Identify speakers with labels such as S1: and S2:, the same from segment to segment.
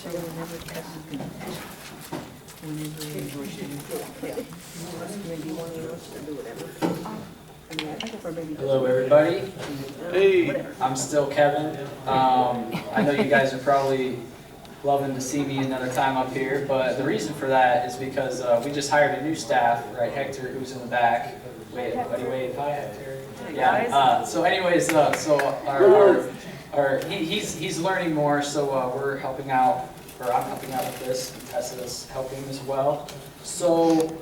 S1: Hello everybody.
S2: Hey.
S1: I'm still Kevin. I know you guys are probably loving to see me another time up here, but the reason for that is because we just hired a new staff, right? Hector, who's in the back. Wait, buddy, wave. Hi, Hector. Yeah. So anyways, he's learning more, so we're helping out, or I'm helping out with this, and Tessa's helping as well. So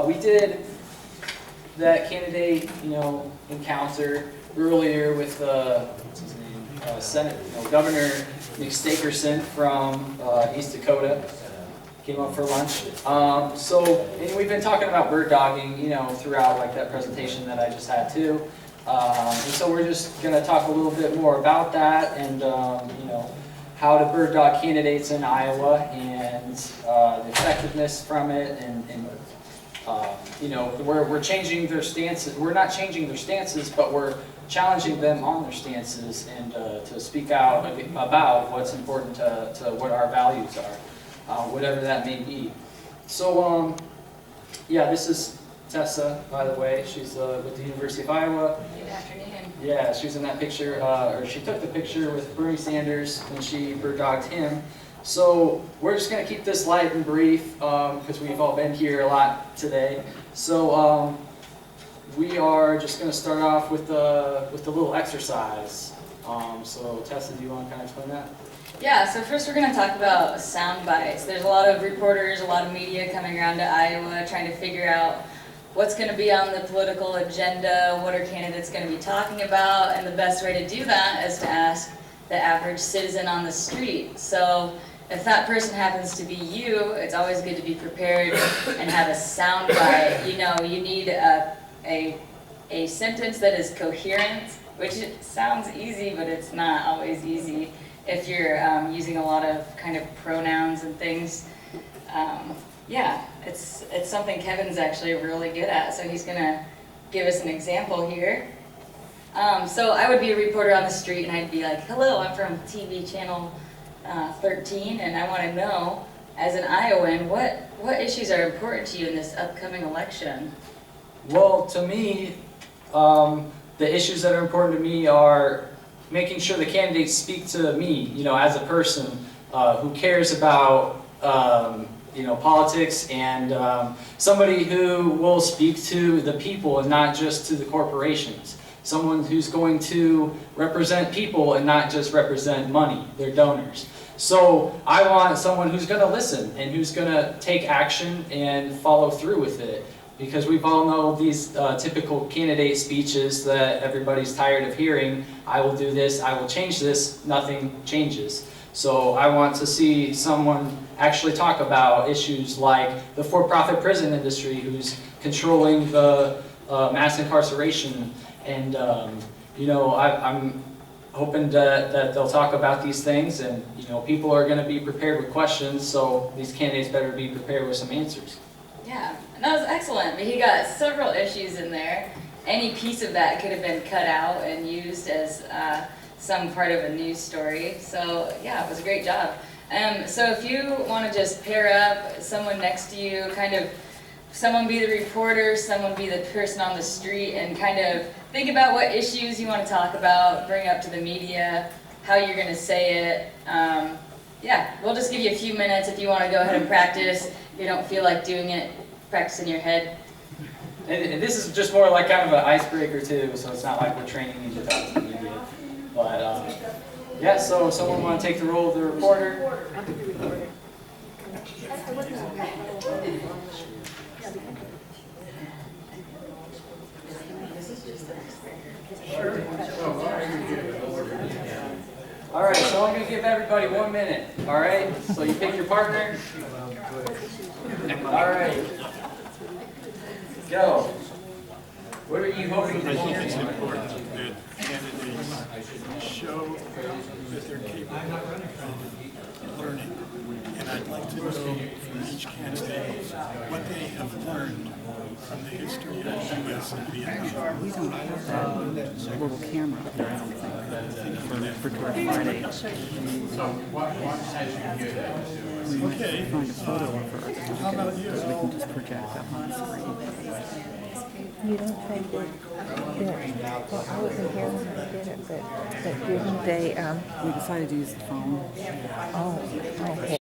S1: we did that candidate, encounter earlier with what's his name, Governor Nick Stakerson from East Dakota. Came up for lunch. And we've been talking about bird dogging, throughout like that presentation that I just had too. And so we're just going to talk a little bit more about that and how to bird dog candidates in Iowa and the effectiveness from it and we're changing their stances. We're not changing their stances, but we're challenging them on their stances and to speak out about what's important to what our values are, whatever that may be. So, this is Tessa, by the way. She's with the University of Iowa.
S3: Good afternoon.
S1: Yeah, she was in that picture, or she took the picture with Bernie Sanders when she bird dogged him. So we're just going to keep this light and brief because we've all been here a lot today. So we are just going to start off with the little exercise. So Tessa, do you want to kind of explain that?
S3: Yeah, so first we're going to talk about sound bites. There's a lot of reporters, a lot of media coming around to Iowa trying to figure out what's going to be on the political agenda, what are candidates going to be talking about, and the best way to do that is to ask the average citizen on the street. So if that person happens to be you, it's always good to be prepared and have a sound bite. You need a sentence that is coherent, which sounds easy, but it's not always easy if you're using a lot of kind of pronouns and things. It's something Kevin's actually really good at, so he's going to give us an example here. So I would be a reporter on the street and I'd be like, hello, I'm from TV channel 13 and I want to know, as an Iowan, what issues are important to you in this upcoming election?
S1: Well, to me, the issues that are important to me are making sure the candidates speak to me, as a person who cares about, politics and somebody who will speak to the people and not just to the corporations. Someone who's going to represent people and not just represent money, their donors. So I want someone who's going to listen and who's going to take action and follow through with it. Because we all know these typical candidate speeches that everybody's tired of hearing. I will do this, I will change this, nothing changes. So I want to see someone actually talk about issues like the for-profit prison industry who's controlling the mass incarceration. And I'm hoping that they'll talk about these things and people are going to be prepared with questions, so these candidates better be prepared with some answers.
S3: Yeah, and that was excellent. He got several issues in there. Any piece of that could have been cut out and used as some part of a news story. So yeah, it was a great job. So if you want to just pair up someone next to you, kind of someone be the reporter, someone be the person on the street, and kind of think about what issues you want to talk about, bring up to the media, how you're going to say it. We'll just give you a few minutes if you want to go ahead and practice. If you don't feel like doing it, practice in your head.
S1: And this is just more like kind of an icebreaker too, so it's not like we're training you to talk to the media. But so someone want to take the role of the reporter? All right, so I'm going to give everybody 1 minute. All right, so you pick your partner. All right, go. What are you hoping to
S2: I think
S1: hear?
S2: it's important that candidates show that they're capable of learning. And I'd like to know from each candidate what they have learned from the history of the U.S. and beyond.
S4: We don't have that little camera up there, I don't think, for George Friday.
S2: Okay.
S4: Find a photo of her.
S2: How about you?
S4: We can just project that on the screen.
S5: You don't think that, well, I wasn't here when they did it, but didn't they,
S4: We decided to use the phone.
S5: oh, okay.